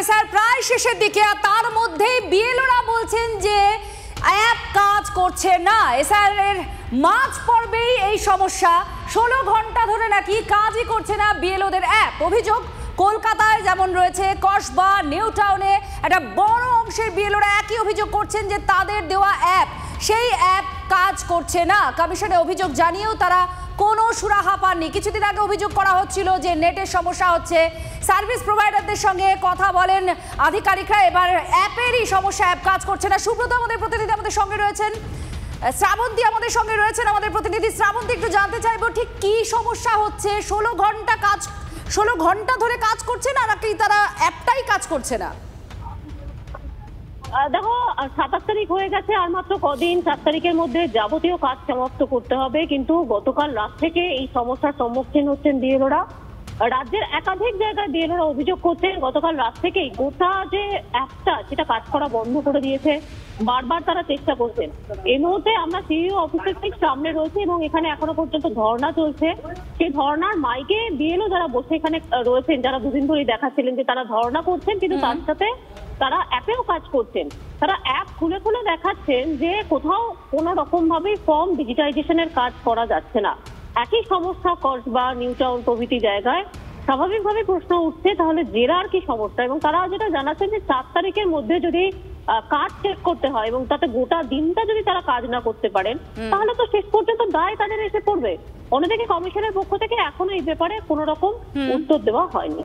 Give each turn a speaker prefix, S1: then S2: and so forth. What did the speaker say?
S1: Sir প্রায় শেষের দিকে, আর তার মধ্যেই বিএলওরা বলছেন যে অ্যাপ কাজ করছে না। স্যার এর মাঝ পর্বেই এই সমস্যা, 16 ঘন্টা ধরে নাকি কাজই করছে না বিএলওদের অ্যাপ। অভিযোগ কলকাতায় যেমন রয়েছে, কসবা, নিউ টাউনে একটা বড় অংশের বিএলওরা একই অভিযোগ করছেন যে তাদের দেওয়া অ্যাপ, সেই অ্যাপ কাজ করছে না। কমিশনে অভিযোগ জানিয়েও তারা কোনো সুরাহা পাননি। কিছুদিন আগে অভিযোগ করা হচ্ছিল যে নেটের সমস্যা হচ্ছে, সার্ভিস প্রোভাইডারদের সঙ্গে কথা বলেন আধিকারিকরা, এবার অ্যাপেরই সমস্যা, অ্যাপ কাজ করছে না। সুব্রত আমাদের প্রতিনিধি আমাদের সঙ্গে রয়েছেন, শ্রাবন্তী আমাদের সঙ্গে রয়েছেন, আমাদের প্রতিনিধি শ্রাবন্তী, একটু জানতে চাইবো ঠিক কি সমস্যা হচ্ছে? 16 ঘন্টা ধরে কাজ করছে না, নাকি তারা অ্যাপটাই কাজ করছে না?
S2: দেখো, 27 তারিখ হয়ে গেছে, আর মাত্র কদিন, 4 তারিখের মধ্যে যাবতীয় কাজ সমাপ্ত করতে হবে। কিন্তু গতকাল রাত থেকে এই সমস্যার সম্মুখীন হচ্ছেন বিএলওরা। রাজ্যের একাধিক জায়গায় বিএলওরা অভিযোগ করছেন গতকাল রাত থেকেই গোটা যে অ্যাপটা সেটা কাজ করা বন্ধ করে দিয়েছে। বারবার তারা চেষ্টা করছেন। এই মুহূর্তে আমরা সিইও অফিসের ঠিক সামনে রয়েছে এবং এখানে এখনো পর্যন্ত ধর্ণা চলছে। সেই ধর্ণার মাইকে বিএলও যারা বসে এখানে রয়েছেন, যারা দুদিন ধরেই দেখাচ্ছিলেন যে তারা ধর্ণা করছেন, কিন্তু তার সাথে তারা অ্যাপেও কাজ করছেন। তারা অ্যাপ খুলে খুলে দেখাচ্ছেন যে কোথাও কোনো রকম ভাবে ফর্ম ডিজিটাইজেশনের কাজ করা যাচ্ছে না। একই সমস্যা কসবা, নিউ টাউন প্রভৃতি জায়গায়। স্বাভাবিকভাবে প্রশ্ন উঠছে, তাহলে জেরার কি সমস্যা? এবং তারা যেটা জানাচ্ছেন যে 4 তারিখের মধ্যে যদি কাজ শেষ করতে হয় এবং তাতে গোটা দিনটা যদি তারা কাজ না করতে পারেন, তাহলে তো শেষ পর্যন্ত দায় তাদের এসে পড়বে। অন্যদিকে কমিশনের পক্ষ থেকে এখনো এই ব্যাপারে কোনো রকম উত্তর দেওয়া হয়নি।